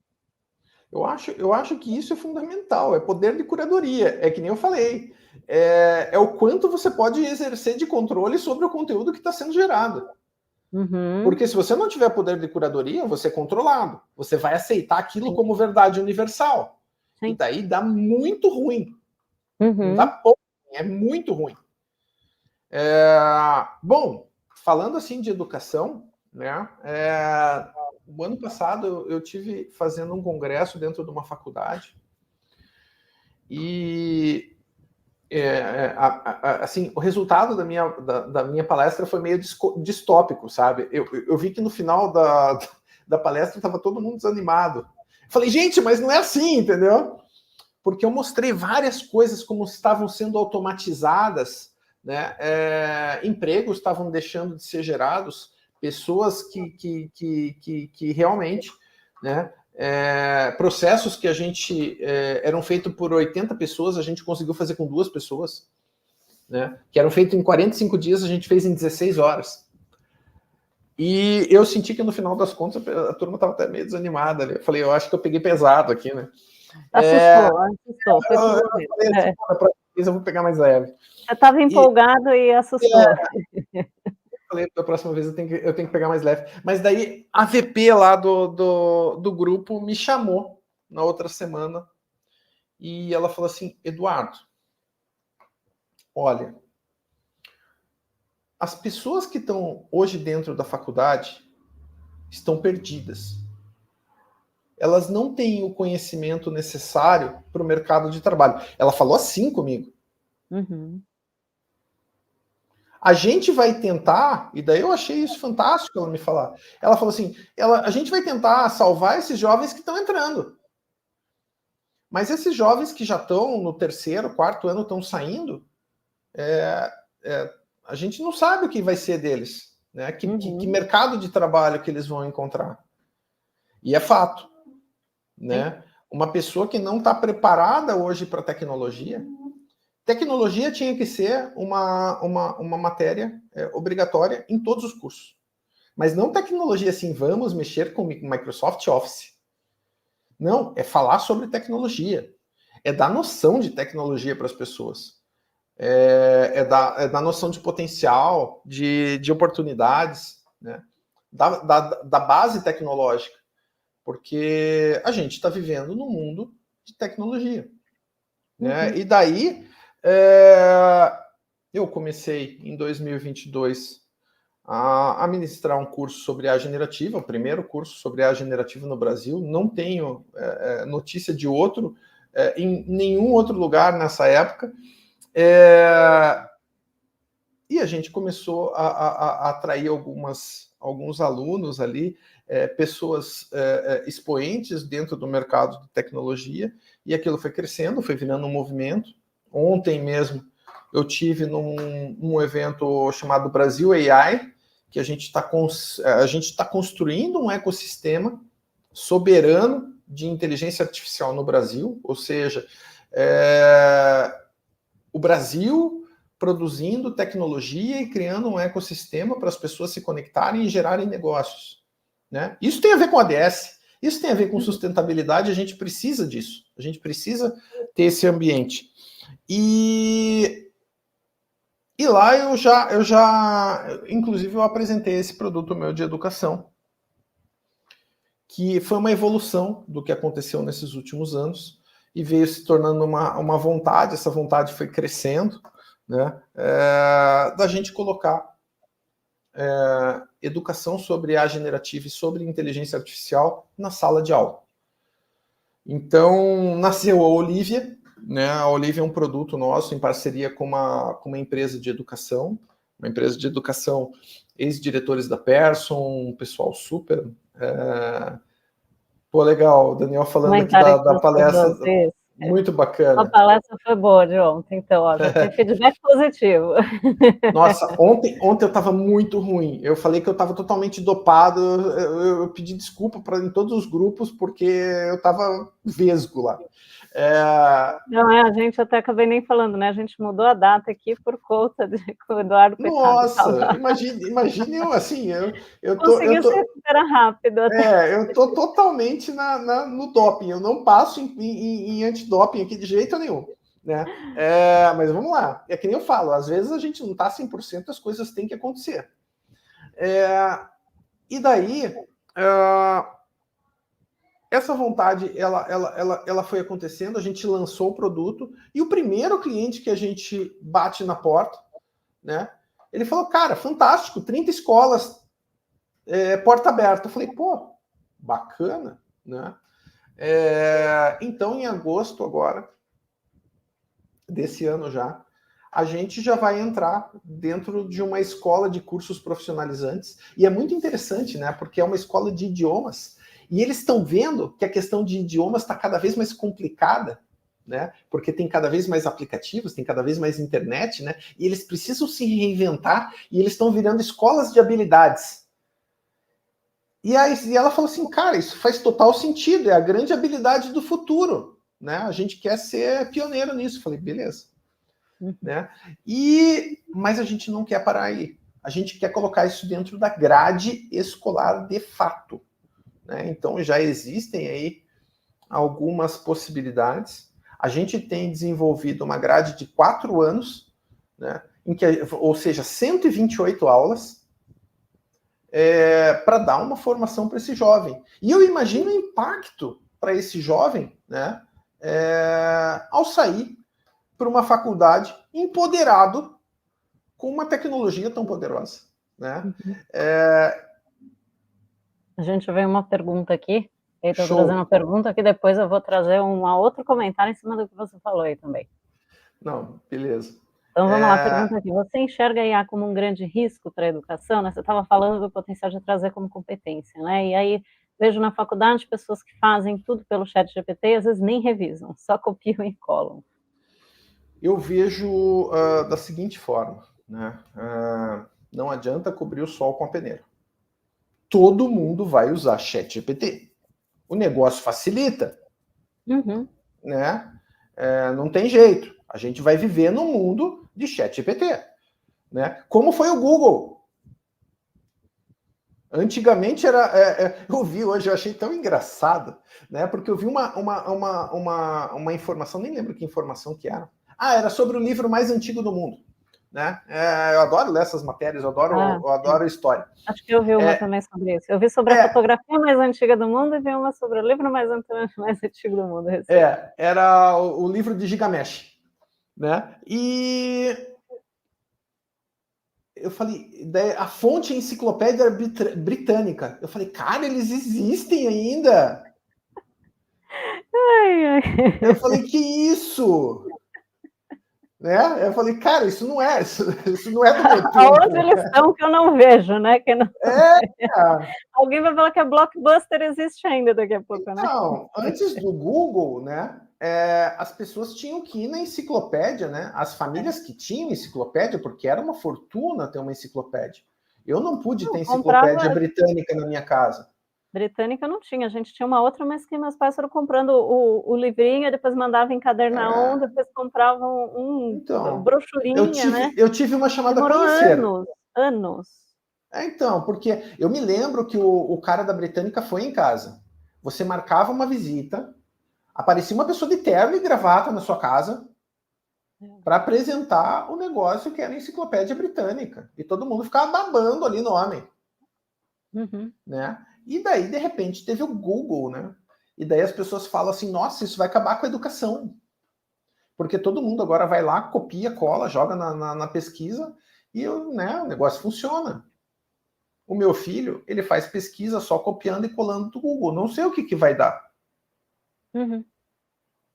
B: Eu acho que isso é fundamental, é poder de curadoria, é que nem eu falei, é o quanto você pode exercer de controle sobre o conteúdo que está sendo gerado. Uhum. Porque se você não tiver poder de curadoria, você é controlado, você vai aceitar aquilo Sim. como verdade universal. Sim. E daí dá muito ruim. Uhum. Não dá pouco, é muito ruim. Bom, falando assim de educação, né? O ano passado eu tive fazendo um congresso dentro de uma faculdade e assim, o resultado da minha palestra foi meio distópico, sabe? Eu vi que no final da palestra estava todo mundo desanimado. Falei, gente, mas não é assim, entendeu? Porque eu mostrei várias coisas como estavam sendo automatizadas, né? Empregos estavam deixando de ser gerados, pessoas que realmente, né? Processos que a gente eram feitos por 80 pessoas, a gente conseguiu fazer com 2 pessoas, né? Que eram feitos em 45 dias, a gente fez em 16 horas. E eu senti que no final das contas a turma estava até meio desanimada. Eu falei, eu acho que eu peguei pesado aqui, né?
A: Assustou. Foi
B: eu falei assim, na próxima vez eu vou pegar mais leve.
A: Eu estava empolgado e assustou.
B: Falei, da próxima vez eu tenho que pegar mais leve. Mas daí a VP lá do grupo me chamou na outra semana e ela falou assim, Eduardo, olha, as pessoas que estão hoje dentro da faculdade estão perdidas. Elas não têm o conhecimento necessário para o mercado de trabalho. Ela falou assim comigo. Uhum. A gente vai tentar, e daí eu achei isso fantástico ela me falar. Ela falou assim, a gente vai tentar salvar esses jovens que estão entrando. Mas esses jovens que já estão no 3º, 4º ano, estão saindo, a gente não sabe o que vai ser deles, né? Que mercado de trabalho que eles vão encontrar. E é fato, né? Uma pessoa que não está preparada hoje para tecnologia tinha que ser uma matéria obrigatória em todos os cursos. Mas não tecnologia assim, vamos mexer com Microsoft Office. Não, é falar sobre tecnologia. É dar noção de tecnologia para as pessoas. da noção de potencial, de oportunidades, né? Da base tecnológica, porque a gente está vivendo num mundo de tecnologia, né? E daí eu comecei em 2022 a ministrar um curso sobre IA generativa, o primeiro curso sobre IA generativa no Brasil. Não tenho notícia de outro em nenhum outro lugar nessa época. E a gente começou a atrair alguns alunos ali, pessoas expoentes dentro do mercado de tecnologia, e aquilo foi crescendo, foi virando um movimento. Ontem mesmo eu tive num evento chamado Brasil AI, que a gente está construindo um ecossistema soberano de inteligência artificial no Brasil, ou seja, o Brasil produzindo tecnologia e criando um ecossistema para as pessoas se conectarem e gerarem negócios, né? Isso tem a ver com ADS, isso tem a ver com sustentabilidade, a gente precisa disso, a gente precisa ter esse ambiente. E lá eu já, inclusive, eu apresentei esse produto meu de educação, que foi uma evolução do que aconteceu nesses últimos anos e veio se tornando uma vontade, essa vontade foi crescendo, né, da gente colocar educação sobre IA generativa e sobre inteligência artificial na sala de aula. Então, nasceu a Olivia, né? A Olivia é um produto nosso em parceria com uma empresa de educação, ex-diretores da Pearson, um pessoal super... Pô, legal, o Daniel falando aqui da palestra, muito bacana.
A: A palestra foi boa de ontem, então, ó, já tem feedback positivo.
B: Nossa, ontem eu estava muito ruim. Eu falei que eu estava totalmente dopado. Eu pedi desculpa em todos os grupos porque eu estava vesgo lá.
A: Não, a gente até acabei nem falando, né? A gente mudou a data aqui por conta de que o Eduardo...
B: Nossa, imagine eu assim,
A: Conseguiu se recuperar rápido.
B: Eu tô totalmente no doping. Eu não passo em antidoping aqui de jeito nenhum, né? Mas vamos lá. É que nem eu falo, às vezes a gente não tá 100%, as coisas têm que acontecer. E daí... essa vontade, ela foi acontecendo, a gente lançou o produto, e o primeiro cliente que a gente bate na porta, né, ele falou, cara, fantástico, 30 escolas, porta aberta. Eu falei, pô, bacana, né? Então, em agosto agora, desse ano já, a gente já vai entrar dentro de uma escola de cursos profissionalizantes, e é muito interessante, né, porque é uma escola de idiomas. E eles estão vendo que a questão de idiomas está cada vez mais complicada, né? Porque tem cada vez mais aplicativos, tem cada vez mais internet, né? E eles precisam se reinventar e eles estão virando escolas de habilidades. E ela falou assim, cara, isso faz total sentido, é a grande habilidade do futuro, né? A gente quer ser pioneiro nisso. Eu falei, beleza. Né? Mas a gente não quer parar aí. A gente quer colocar isso dentro da grade escolar de fato. Então, já existem aí algumas possibilidades. A gente tem desenvolvido uma grade de 4 anos, né, ou seja, 128 aulas, para dar uma formação para esse jovem. E eu imagino o impacto para esse jovem, né, ao sair para uma faculdade empoderado com uma tecnologia tão poderosa. Né?
A: A gente veio uma pergunta aqui, eu estou trazendo uma pergunta que depois eu vou trazer um outro comentário em cima do que você falou aí também.
B: Não, beleza.
A: Então vamos lá, pergunta aqui. Você enxerga a IA como um grande risco para a educação? Né? Você estava falando do potencial de trazer como competência, né? E aí vejo na faculdade pessoas que fazem tudo pelo ChatGPT e às vezes nem revisam, só copiam e colam.
B: Eu vejo da seguinte forma, né? Não adianta cobrir o sol com a peneira. Todo mundo vai usar ChatGPT. O negócio facilita, né? Não tem jeito. A gente vai viver num mundo de ChatGPT, né? Como foi o Google. Antigamente eu vi hoje, eu achei tão engraçado, né? Porque eu vi uma informação, nem lembro que informação que era. era sobre o livro mais antigo do mundo. Né? Eu adoro ler essas matérias, eu adoro história.
A: Acho que eu vi uma também sobre isso. Eu vi sobre a fotografia mais antiga do mundo e vi uma sobre o livro mais antigo do mundo.
B: Era o livro de Gilgamesh. Né? E eu falei, a fonte enciclopédia britânica. Eu falei, cara, eles existem ainda? Eu falei, que isso? Né? Eu falei, cara, isso não é do meu tempo.
A: Aonde eles estão que eu não vejo, né? Que não... Alguém vai falar que a Blockbuster existe ainda daqui a pouco, né?
B: Não, antes do Google, né? As pessoas tinham que ir na enciclopédia, né? As famílias que tinham enciclopédia, porque era uma fortuna ter uma enciclopédia. Eu não pude ter enciclopédia britânica na minha casa.
A: Britânica não tinha, a gente tinha uma outra, mas que meus pais foram comprando o livrinho, depois mandavam encadernar depois compravam brochurinha, né?
B: Eu tive uma chamada
A: Demorou
B: conhecer.
A: anos.
B: Então, porque eu me lembro que o cara da Britânica foi em casa. Você marcava uma visita, aparecia uma pessoa de terno e gravata na sua casa para apresentar o negócio que era a Enciclopédia Britânica. E todo mundo ficava babando ali no homem. Né? E daí, de repente, teve o Google, né? E daí as pessoas falam assim, nossa, isso vai acabar com a educação. Porque todo mundo agora vai lá, copia, cola, joga na pesquisa e o negócio funciona. O meu filho, ele faz pesquisa só copiando e colando do Google. Não sei o que vai dar.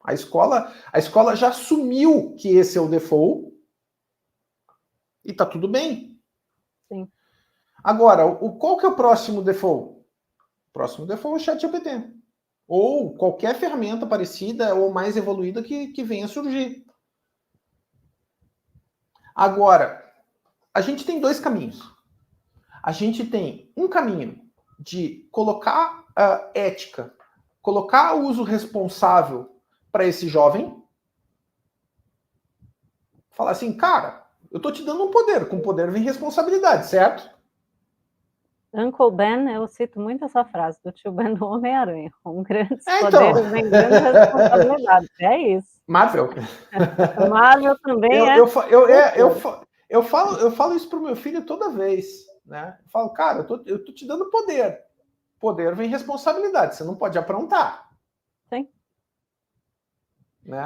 B: A escola já assumiu que esse é o default e tá tudo bem.
A: Sim.
B: Agora, qual que é o próximo default? O próximo default é o ChatGPT. Ou qualquer ferramenta parecida ou mais evoluída que venha a surgir. Agora, a gente tem dois caminhos. A gente tem um caminho de colocar ética, colocar o uso responsável para esse jovem. Falar assim, cara, eu tô te dando um poder, com poder vem responsabilidade, certo?
A: Uncle Ben, eu cito muito essa frase do tio Ben do Homem-Aranha. Com grandes poderes vem grandes responsabilidades. É isso.
B: Marvel.
A: Marvel também
B: eu falo isso pro meu filho toda vez. Né? Eu falo, cara, eu tô te dando poder. Poder vem responsabilidade. Você não pode aprontar.
A: Sim.
B: Né?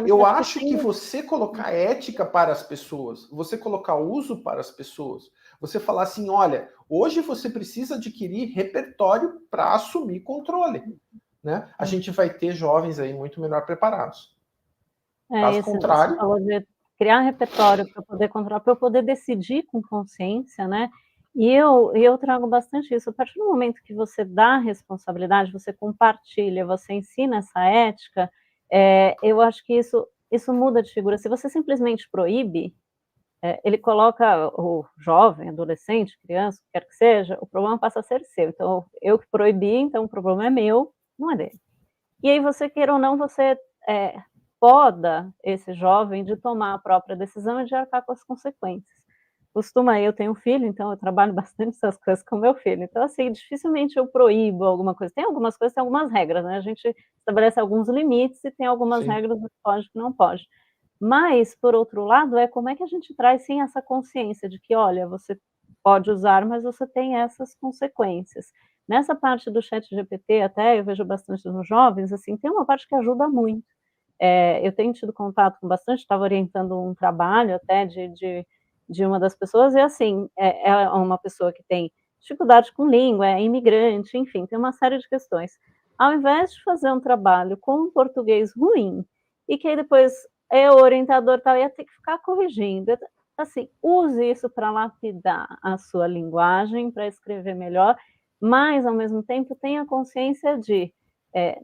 B: Eu acho que você colocar ética para as pessoas, você colocar uso para as pessoas, você falar assim, olha, hoje você precisa adquirir repertório para assumir controle. Né? A gente vai ter jovens aí muito melhor preparados. Caso contrário...
A: Você falou de criar repertório para poder controlar, para eu poder decidir com consciência, né? E eu trago bastante isso. A partir do momento que você dá responsabilidade, você compartilha, você ensina essa ética, eu acho que isso muda de figura. Se você simplesmente proíbe, ele coloca o jovem, adolescente, criança, o que quer que seja, o problema passa a ser seu. Então, eu que proibi, então o problema é meu, não é dele. E aí, você queira ou não, você poda esse jovem de tomar a própria decisão e de arcar com as consequências. Eu tenho um filho, então eu trabalho bastante essas coisas com meu filho. Então, assim, dificilmente eu proíbo alguma coisa. Tem algumas coisas, tem algumas regras, né? A gente estabelece alguns limites e tem algumas regras do que pode e que não pode. Mas, por outro lado, como é que a gente traz, sim, essa consciência de que, olha, você pode usar, mas você tem essas consequências. Nessa parte do ChatGPT, até eu vejo bastante nos jovens, assim, tem uma parte que ajuda muito. Eu tenho tido contato com bastante, estava orientando um trabalho até de uma das pessoas, e assim, ela é uma pessoa que tem dificuldade com língua, é imigrante, enfim, tem uma série de questões. Ao invés de fazer um trabalho com um português ruim, e que aí depois o orientador tal, ia ter que ficar corrigindo, assim, use isso para lapidar a sua linguagem, para escrever melhor, mas, ao mesmo tempo, tenha consciência de,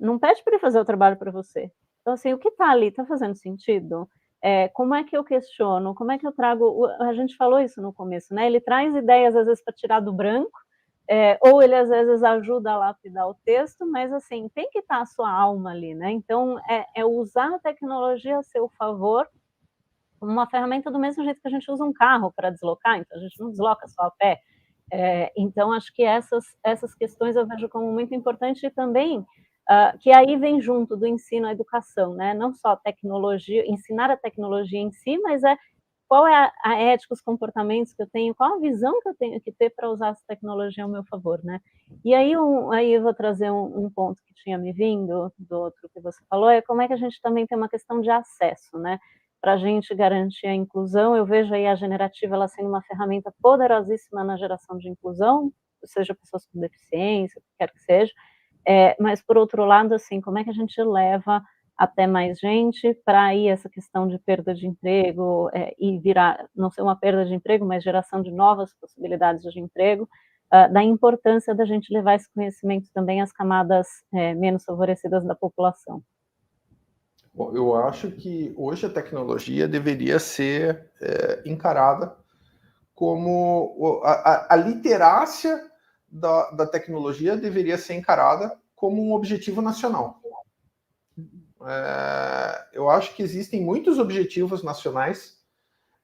A: não pede para ele fazer o trabalho para você. Então, assim, o que está ali está fazendo sentido? Como é que eu questiono? Como é que eu trago... A gente falou isso no começo, né? Ele traz ideias, às vezes, para tirar do branco, ou ele, às vezes, ajuda a lapidar o texto, mas, assim, tem que estar a sua alma ali, né? Então, usar a tecnologia a seu favor, como uma ferramenta do mesmo jeito que a gente usa um carro para deslocar, então a gente não desloca só a pé. Então, acho que essas questões eu vejo como muito importante, e também que aí vem junto do ensino à educação, né? Não só a tecnologia, ensinar a tecnologia em si, mas qual é a ética, os comportamentos que eu tenho, qual a visão que eu tenho que ter para usar essa tecnologia ao meu favor, né? E aí, aí eu vou trazer um ponto que tinha me vindo, do outro que você falou, é como é que a gente também tem uma questão de acesso, né? Para a gente garantir a inclusão, eu vejo aí a generativa ela sendo uma ferramenta poderosíssima na geração de inclusão, seja pessoas com deficiência, o que quer que seja, mas, por outro lado, assim, como é que a gente leva até mais gente para aí essa questão de perda de emprego e virar, não ser uma perda de emprego, mas geração de novas possibilidades de emprego, da importância da gente levar esse conhecimento também às camadas menos favorecidas da população.
B: Bom, eu acho que hoje a tecnologia deveria ser encarada como a literácia da tecnologia deveria ser encarada como um objetivo nacional. Eu acho que existem muitos objetivos nacionais,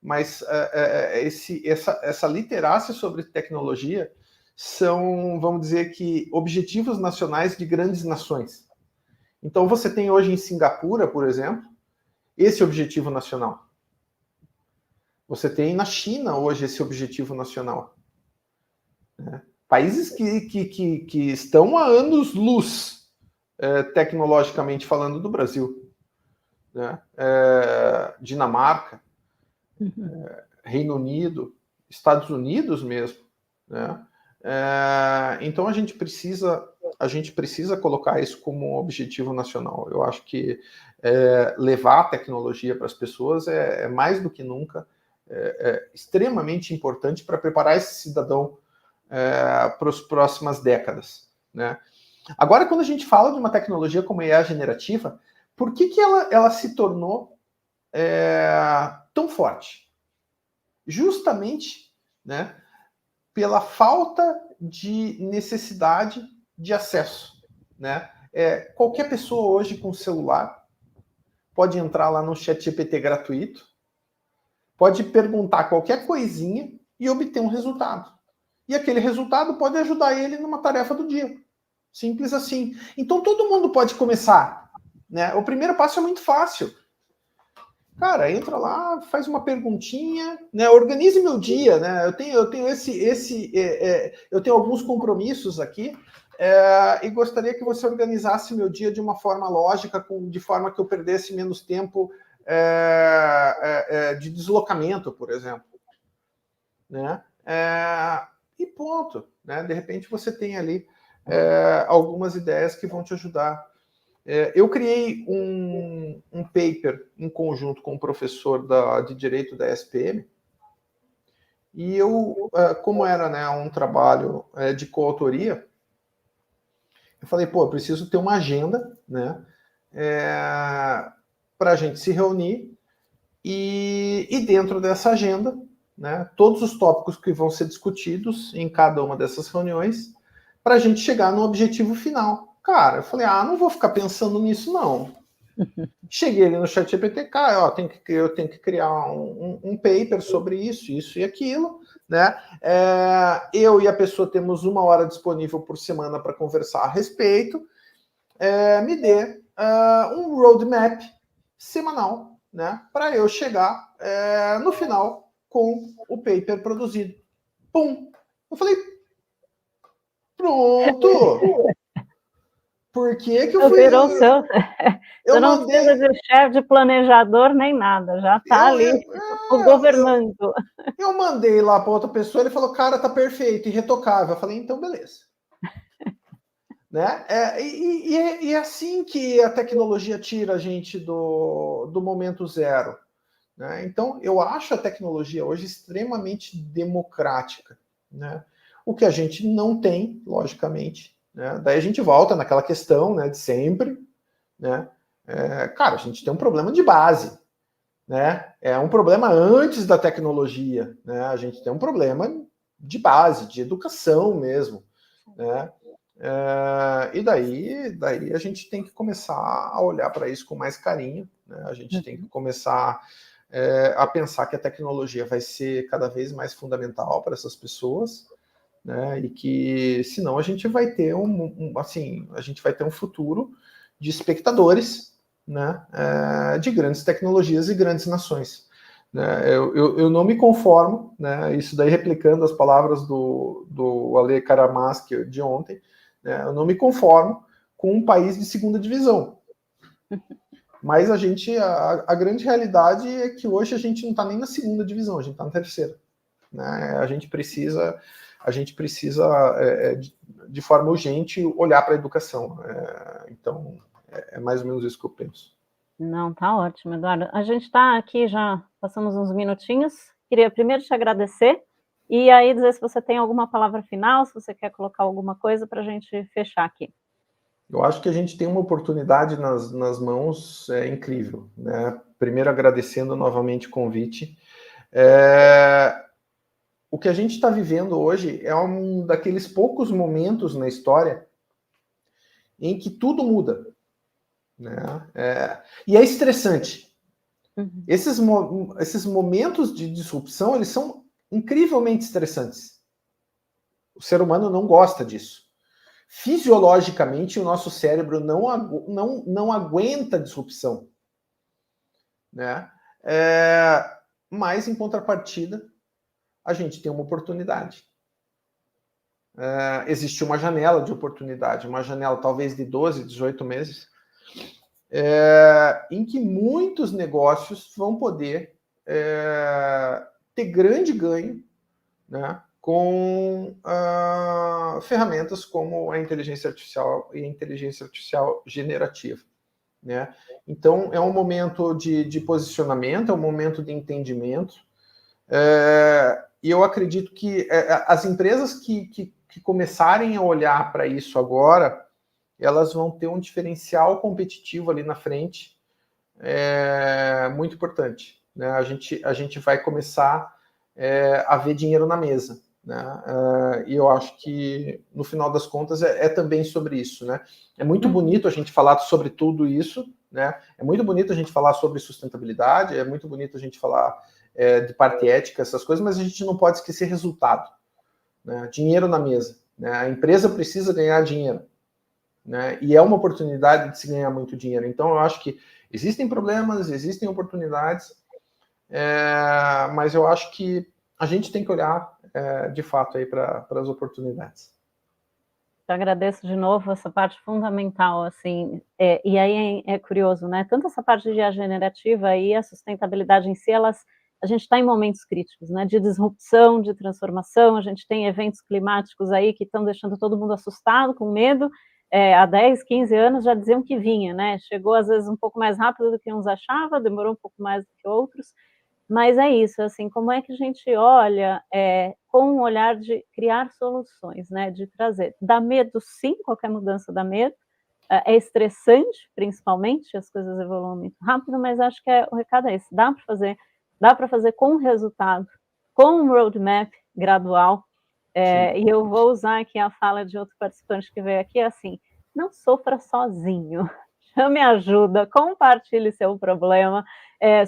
B: mas essa literácia sobre tecnologia são, vamos dizer que, objetivos nacionais de grandes nações. Então, você tem hoje em Singapura, por exemplo, esse objetivo nacional. Você tem na China hoje esse objetivo nacional. Países que estão há anos-luz, tecnologicamente falando, do Brasil. Né? Dinamarca, Reino Unido, Estados Unidos mesmo. Né? Então a gente precisa colocar isso como um objetivo nacional. Eu acho que levar a tecnologia para as pessoas é mais do que nunca extremamente importante para preparar esse cidadão para as próximas décadas. Né? Agora, quando a gente fala de uma tecnologia como a IA generativa, por que ela se tornou tão forte? Justamente, né, pela falta de necessidade de acesso. Né? Qualquer pessoa hoje com celular pode entrar lá no ChatGPT gratuito, pode perguntar qualquer coisinha e obter um resultado. E aquele resultado pode ajudar ele numa tarefa do dia. Simples assim. Então todo mundo pode começar. Né? O primeiro passo é muito fácil. Cara, entra lá, faz uma perguntinha, né? Organize meu dia, né? Eu tenho eu tenho alguns compromissos aqui e gostaria que você organizasse meu dia de uma forma lógica, de forma que eu perdesse menos tempo de deslocamento, por exemplo, né? E ponto, né? De repente você tem ali algumas ideias que vão te ajudar. Eu criei um paper em conjunto com um professor de Direito da SPM, e eu, como era, né, um trabalho de coautoria, eu falei, eu preciso ter uma agenda, né, para a gente se reunir, e dentro dessa agenda, né, todos os tópicos que vão ser discutidos em cada uma dessas reuniões, para a gente chegar no objetivo final. Cara, eu falei, não vou ficar pensando nisso, não. Cheguei ali no ChatGPT, cara, eu tenho que criar um paper sobre isso e aquilo, né? Eu e a pessoa temos 1 hora disponível por semana para conversar a respeito. Me dê um roadmap semanal, né? Para eu chegar no final com o paper produzido. Pum! Eu falei, pronto! Por que eu fui...
A: Você não precisa de chefe, de planejador, nem nada. Já está ali o governando.
B: Eu mandei lá para outra pessoa, ele falou, cara, tá perfeito, irretocável. Eu falei, então beleza. Né? E é assim que a tecnologia tira a gente do momento zero. Né? Então, eu acho a tecnologia hoje extremamente democrática. Né? O que a gente não tem, logicamente. Né? Daí a gente volta naquela questão, né, de sempre. Né? Cara, a gente tem um problema de base. Né? É um problema antes da tecnologia. Né? A gente tem um problema de base, de educação mesmo. Né? E daí a gente tem que começar a olhar para isso com mais carinho. Né? A gente tem que começar a pensar que a tecnologia vai ser cada vez mais fundamental para essas pessoas. né? E que, senão, a gente vai ter a gente vai ter um futuro de espectadores, né? De grandes tecnologias e grandes nações. Né? Eu não me conformo, né? Isso daí replicando as palavras do Ale Karamaski de ontem, né? Eu não me conformo com um país de segunda divisão. Mas a grande realidade é que hoje a gente não está nem na segunda divisão, a gente está na terceira. Né? A gente precisa de forma urgente olhar para a educação. Então, é mais ou menos isso que eu penso.
A: Não, tá ótimo, Eduardo. A gente está aqui, já passamos uns minutinhos. Queria primeiro te agradecer e aí dizer se você tem alguma palavra final, se você quer colocar alguma coisa para a gente fechar aqui.
B: Eu acho que a gente tem uma oportunidade nas mãos incrível. Né? Primeiro, agradecendo novamente o convite. O que a gente está vivendo hoje é um daqueles poucos momentos na história em que tudo muda. Né? E é estressante. Uhum. Esses momentos de disrupção, eles são incrivelmente estressantes. O ser humano não gosta disso. Fisiologicamente, o nosso cérebro não aguenta disrupção. Né? Mas, em contrapartida, a gente tem uma oportunidade. Existe uma janela de oportunidade, uma janela talvez de 12, 18 meses, em que muitos negócios vão poder ter grande ganho, né, com ferramentas como a inteligência artificial e a inteligência artificial generativa. Né? Então, é um momento de posicionamento, é um momento de entendimento, e eu acredito que as empresas que começarem a olhar para isso agora, elas vão ter um diferencial competitivo ali na frente, muito importante. Né? A gente vai começar a ver dinheiro na mesa. Né? E eu acho que, no final das contas, é também sobre isso. Né? É muito bonito a gente falar sobre tudo isso, né? É muito bonito a gente falar sobre sustentabilidade, é muito bonito a gente falar de parte ética, essas coisas, mas a gente não pode esquecer resultado. Né? Dinheiro na mesa. Né? A empresa precisa ganhar dinheiro. Né? E é uma oportunidade de se ganhar muito dinheiro. Então, eu acho que existem problemas, existem oportunidades, mas eu acho que a gente tem que olhar, de fato, para as oportunidades.
A: Eu agradeço de novo essa parte fundamental, assim, e aí é curioso, né? Tanto essa parte de IA generativa e a sustentabilidade em si, a gente está em momentos críticos, né? De disrupção, de transformação, a gente tem eventos climáticos aí que estão deixando todo mundo assustado, com medo. Há 10, 15 anos já diziam que vinha, né? Chegou às vezes um pouco mais rápido do que uns achavam, demorou um pouco mais do que outros. Mas é isso, assim, como é que a gente olha com um olhar de criar soluções, né, de trazer. Dá medo, sim, qualquer mudança dá medo, é estressante, principalmente, as coisas evoluem muito rápido, mas acho que o recado é esse, dá para fazer com resultado, com um roadmap gradual, e eu vou usar aqui a fala de outro participante que veio aqui, assim, não sofra sozinho, chame ajuda, compartilhe seu problema,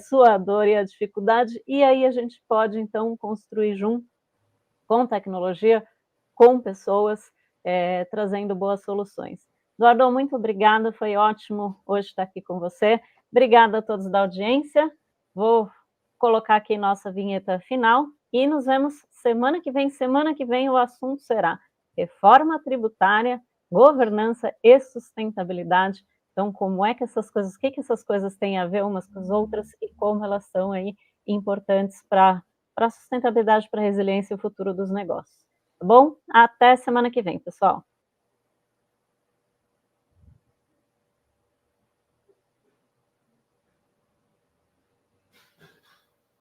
A: sua dor e a dificuldade, e aí a gente pode, então, construir junto, com tecnologia, com pessoas, trazendo boas soluções. Eduardo, muito obrigada, foi ótimo hoje estar aqui com você. Obrigada a todos da audiência. Vou colocar aqui nossa vinheta final e nos vemos semana que vem. Semana que vem o assunto será reforma tributária, governança e sustentabilidade. Então, como é que essas coisas, o que essas coisas têm a ver umas com as outras e como elas são aí importantes para a sustentabilidade, para a resiliência e o futuro dos negócios. Tá bom? Até semana que vem, pessoal.